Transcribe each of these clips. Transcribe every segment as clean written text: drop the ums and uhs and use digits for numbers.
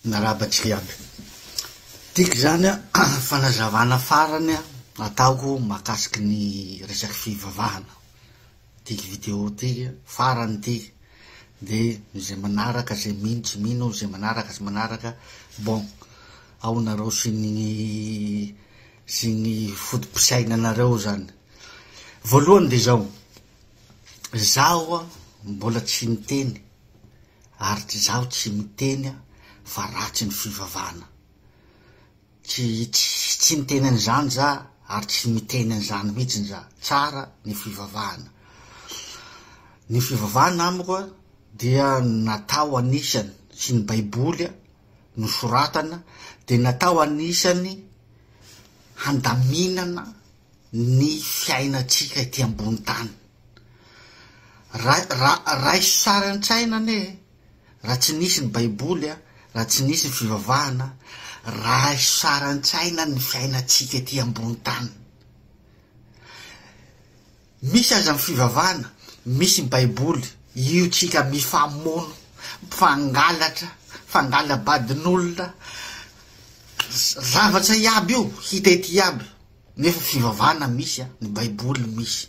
Narabatsika aby. Tiako zany fanazavana farany ataoko mahakasiky ny resaky fivavahana. Tiky video tiky, farany tiky. De zay manaraka, zay mino tsy mino, zay manaraka tsy manaraka. Bon, ao nareo sy ny fotom-pisainanareo zany. Voalohany de zao, zaho mbola tsy miteny, ary zaho tsy miteny fa ratsy ny fivavahana. Tsy miteny an'izany za, ary tsy miteny an'izany mihitsy za. Tsara ny fivavahana. Ny fivavahana amiko dia natao anisany sy ny baiboly no soratana, de natao anisany handaminana ny fiainatsika ety ambony tany. Raha sara an-tsaina ane, raha tsy nisy ny baiboly, raha tsy nisy ny fivavahana, raha sara an-tsaina ny fiainatsika ety ambony tany. Misy aza ny fivavahana, misy ny baiboly, io tsika mifamono, fangalabadin'olona, zavatra iaby io, hita ety iaby. Nefa fivavahana misy, ny baiboly misy.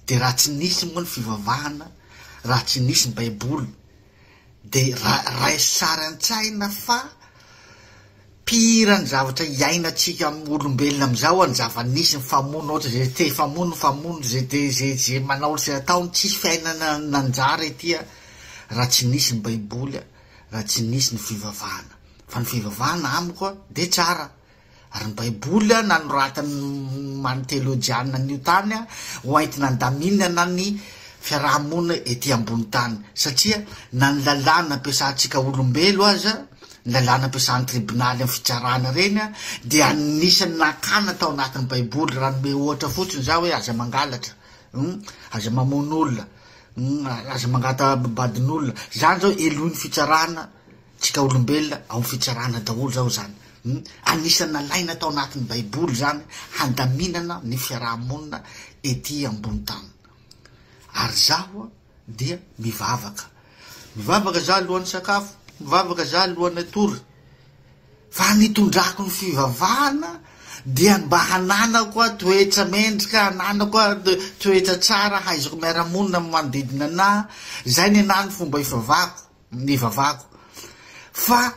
De raha tsy nisy moa ny fivavahana, raha tsy nisy ny baiboly, de raha sara an-tsaina fa pira ny zavatra iainatsika olombelona amizao ny zava-nisy ny famono, ohatra zay te famono, zay manao zay ataony, tsisy fiainana nanjara etya, raha tsy nisy ny baiboly, raha tsy nisy ny fivavahana. Fa ny fivavahana amiko de tsara. Ary ny baiboly nanoratany manotélodiana n'io tany ho entina andaminana ny fiarahamonina ety ambony tany. Satria na ny lalàna ampiasantsika olombelo aza, ny lalàna ampiasan'ny tribonaly amin'ny fitsarana reny, dia anisany nakana tao anatin'ny baiboly. Raha nome ohatra fotsiny zao hoe aza mangalatra, aza mamono olona, aza mangata badin'olona. Zany zao elohin'ny fitsarana tsika olombelona ao amin'ny fitsarana daholo zao zany. Anisany nalaina tao anatin'ny baiboly zany handaminana ny fiarahamonina ety ambony tany. Ary zaho dia mivavaka. Mivavaka za alohan'ny sakafo, mivavaka za alohan'ny atory. Fa nitondrako ny fivavahana dia mba hananako toetra mendrika, hananako toetra tsara, haizako miaramonina manodidina anahy. Zay ny anany fomba ivavako. Fa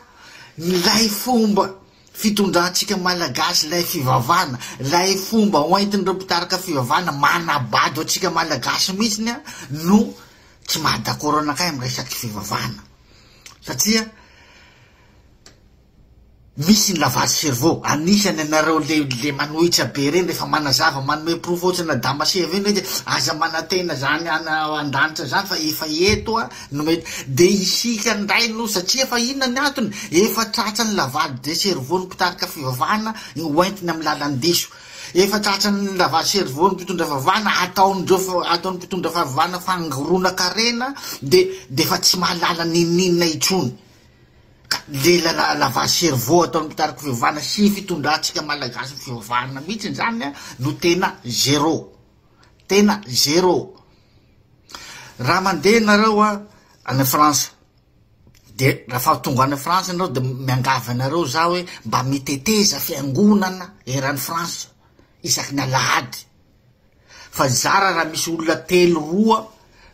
lay fomba fitondrantsika malagasy, lay fivavahana, lay fomba hoentin'ireo mpitarika fivavahana manabado atsika malagasy mihitsiny no tsy mahadakoro anakay amin'ny resaky fivavahana. Satria misy ny lavage cerveau, anisany anareo le manohitra be reny rehefa manazava manome profo ohatrany na damasea ve hoe aza manatena zany andanitra zany fa efa eto no mety. De isika ndray no satria fa inona ny antony, efa tratrany lavage de cerveau ny mpitarika fivavahana hoentiny amin'ny lalan'ny diso. Efa tratrany lavage cerveau ny mpitondra fivavahana, ataony mpitondra fivavahana fangorona karena, de fa tsy mahalala ninina itsony. Le lavage cerveau ataony mpitarika fivavahana sy fitondrantsika malagasy fivavahana mihitsy zany no tena zéro. Tena zéro. Raha mandeha nareo any France, de raha tonga any France nareo de miangava nareo za hoe mba miteteza fiangonana eran'ny France isaky ny alahady. Fa zara raha misy olona telo roa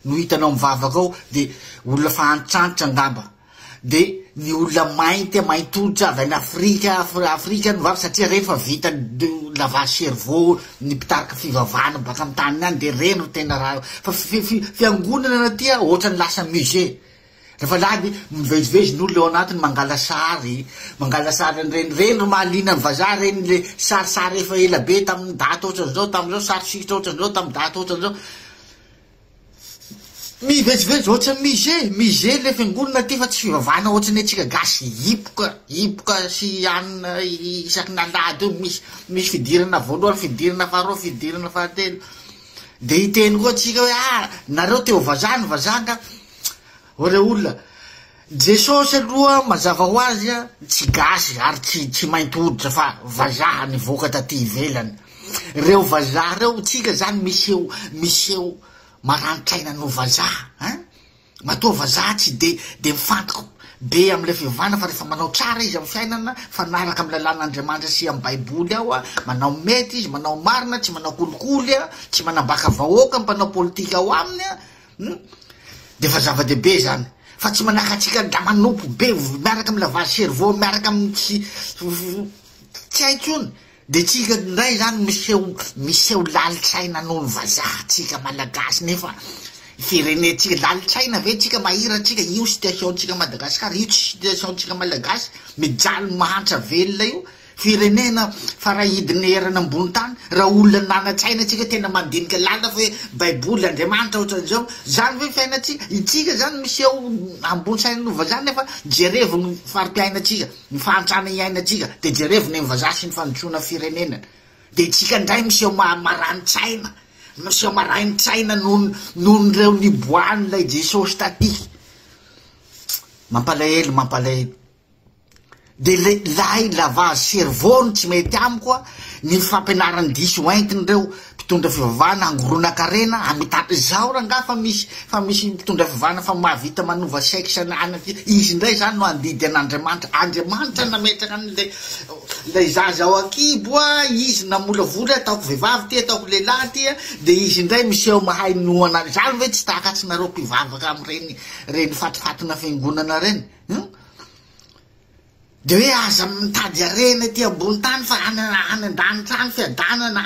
no hitanao mivavaka ao, de olona fa antrantitra angamba. De ny olona maintotra avy any Afrika no vavy, satria reny fa vita lavage cerveau ny mpitarika fivavahana baka amin'ny tany any, de reny tena raha. Fa fiangonana na tia ohatrany lasa musée. Rehefa lady mivezivezy n'olo eo anatiny mangala sary reny ro mahalina ny vazaha, reny le sarisary efa ela be tamin'ny daty ohatran'izao, tamin'izao sary sikotra ohatran'izao, tamin'ny daty ohatran'izao. Mivezivezy ohatran'ny musée le fiangonana ty, fa tsy fivavahana ohatran'ny atsika gasy hipoka sy anina isaky nalady io. Misy fidirana voalohany, fidirana faharoa, fidirana fahatelo. De hiteny koa tsika hoe nareo teo vazanga ore olona Jesosy aloha mazava ho azy tsy gasy ary tsy mainty hoditra fa vazaha nivoaka taty ivelany. Reo vazaha reo tsika zany miseho maranitsaina no vazaha, matoa vazaha tsy de mifantoko be amle fivavahana fa rehefa manao tsara izy amy fiainana fa naraka amy lalan'Andriamanitra sy amy baiboly ao a manao mety izy manao marina tsy manao kolikoly a tsy manambaka vahoaka mpanao politika ao aminy a de fa zava-dehibe zany fa tsy manaka atsika da manompo be miaraka amy lavage cerveau miaraka amy tsy haitsony de tsika ndray zany miseho lalitsaina noho ny vazaha tsika malagasy nefa firenetsika lalitsaina ve tsika mahira tsika io situation tsika Madagasikara io tsy situation tsika malagasy mijaly mahantra velona io firenena farahidiny erana ambony tany raha olona nanatsaina tsika tena mandinika lala fa hoe baiboly Andriamanitra ohatran'izao zany hoe fiainatsika itsika zany miseho ambony saina nova zany nefa jerevo ny farim-piainatsika ny fahantrana iainatsika de jerevo ny vazaha sy ny fandrosoana firenena de tsika ndray miseho maranitsaina miseho marainitsaina nohon reo niboahany lay Jesosy taty mampalahelo de lay lavage cerveau tsy mety amiko a ny fampianarany diso oentiny reo mpitondra fivavahana angoronan-karena amitady zao ranga fa misy mpitondra fivavahana fa mahavita manova sexe anaky izy ndray zany no andidy Andriamanitra nametraka an'lay zaza ao akibo a izy namolavola ataoko vehivavy ty ataoko lehilahy ty de izy ndray miseho mahay noana zany hoe tsy takatsynareo mpivavaka amy reny fatifatina fiangonana reny de hoe aza mitady arena ty ambony tany fa any an-danitra any fiadanana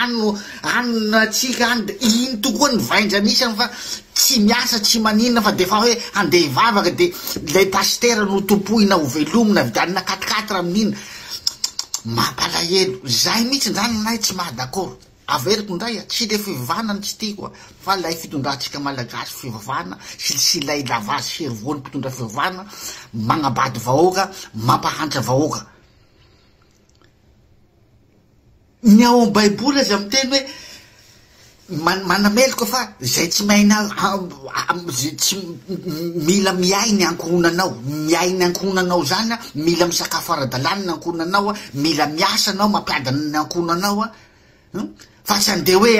any atsika any de iny tokoa ny vaindranisany fa tsy miasa tsy maninona fa de fa hoe handeha hivavaka de lay pastera no tompohina ho velomina vidanina 4 amin'iny mampalahelo zay mihitsy zany nay tsy mahadakoro averiko ndray tsy le fivavahana ny tsy tiako fa lay fitondrantsika malagasy fivavahana sy lay lavage cerveau ny mpitondra fivavahana magnabady vahoaka mampahantra vahoaka ny ao amy baiboly azy amy teny hoe manameloko fa zay tsy maina tsy mila miay ny ankohonanao zany a mila misakafo ara-dalàna ny ankohonanao a mila miasa anao mampiadana ny ankohonanao a fa tsy andeha hoe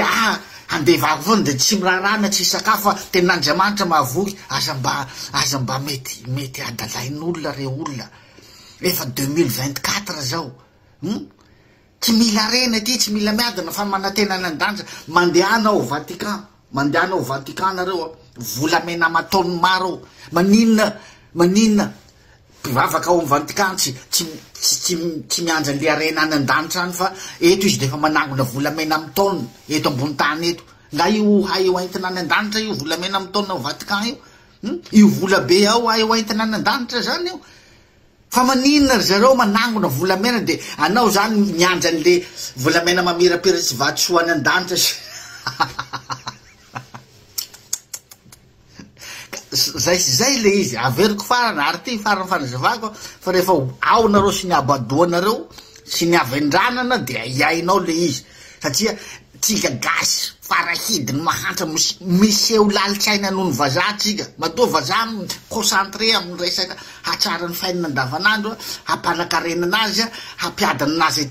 andeha vako foana de tsy mirarana tsy sakafo fa ten'Andriamanitra mahavoky aza mba mety adalain'olona re olona efa 2024 zao tsy mila rena ty tsy mila miadana fa manantena ny an-danitra mandehana ao Vatican nareo volamena mataony maro maninona mpivavaka ao amy Vatican tsy mianja le arena any an-danitra any fa eto izy defa manangona volamena amy taona eto ambony tany eto nga io hay oentina any an-danitra io volamena amy taona ao Vatican io vola be ao hay oentina any an-danitra zany io fa maninona zareo manangona volamena de anao zany mianja an'le volamena mamirapira tsy vatosoa any an-danitra zay le izy averiko farana ary ty farany fanazavako fa rehefa ao nareo sy ny abadoanareo sy ny avendranana de iainao le izy satria tsika gasy farahidiny mahantra miseho lalitsaina noho ny vazaha tsika matoa vazaha concentré amy resaka hatsara ny fiainana andavanandro hampanakarena anazy hampiadana anazy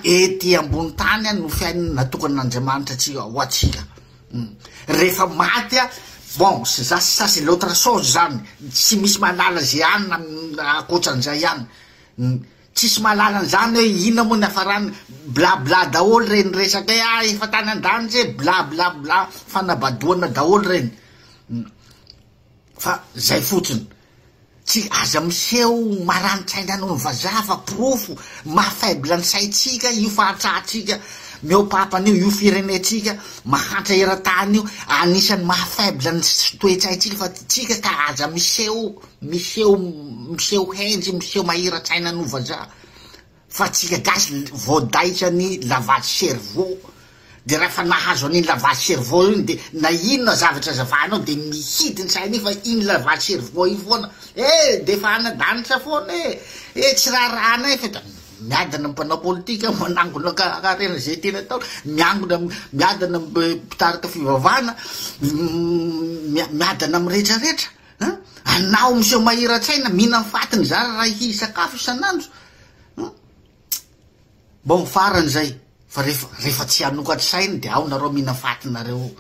ety ambony tany no fiainana natokan'Andriamanitra tsika ho atsika rehefa maty bon ça c'est l'autre chose zany tsy misy malala zay any akoatran'izay any tsisy malala zany hoe ina moa ny afarany blabla daholo reny resaka hoe efa tany an-danitra blablabla fanabadoana daholo reny fa zay fotsiny tsy aza miseho maranitsaina noho ny vazaha fa profo mahafaible ny saitsika io fahatratsika miopapany io firenetsika mahantra eran-tany io anisany mahafaible ny toetsaitsika fa tsika ka aza miseho henjy miseho mahira-tsaina no vazaha fa tsika gasy voadaitra ny lavage cerveau de rehefa nahazo an'iny lavage cerveau iny de na inona zavatra zavanao de mihidiny sainy fa iny lavage cerveau iny foana de fa anadanitra foana tsy rarana fa miadana mpanao politika manangona karena zay tena tao miadana mpitarika fivavahana miadana amy rehetrarehetra anao miseho mahira-tsaina mihina mifatiny zany raha hisakafo isanandro bon farany zay fa rehefa tsy hanokatry sainy de ao nareo mihina mifatinareo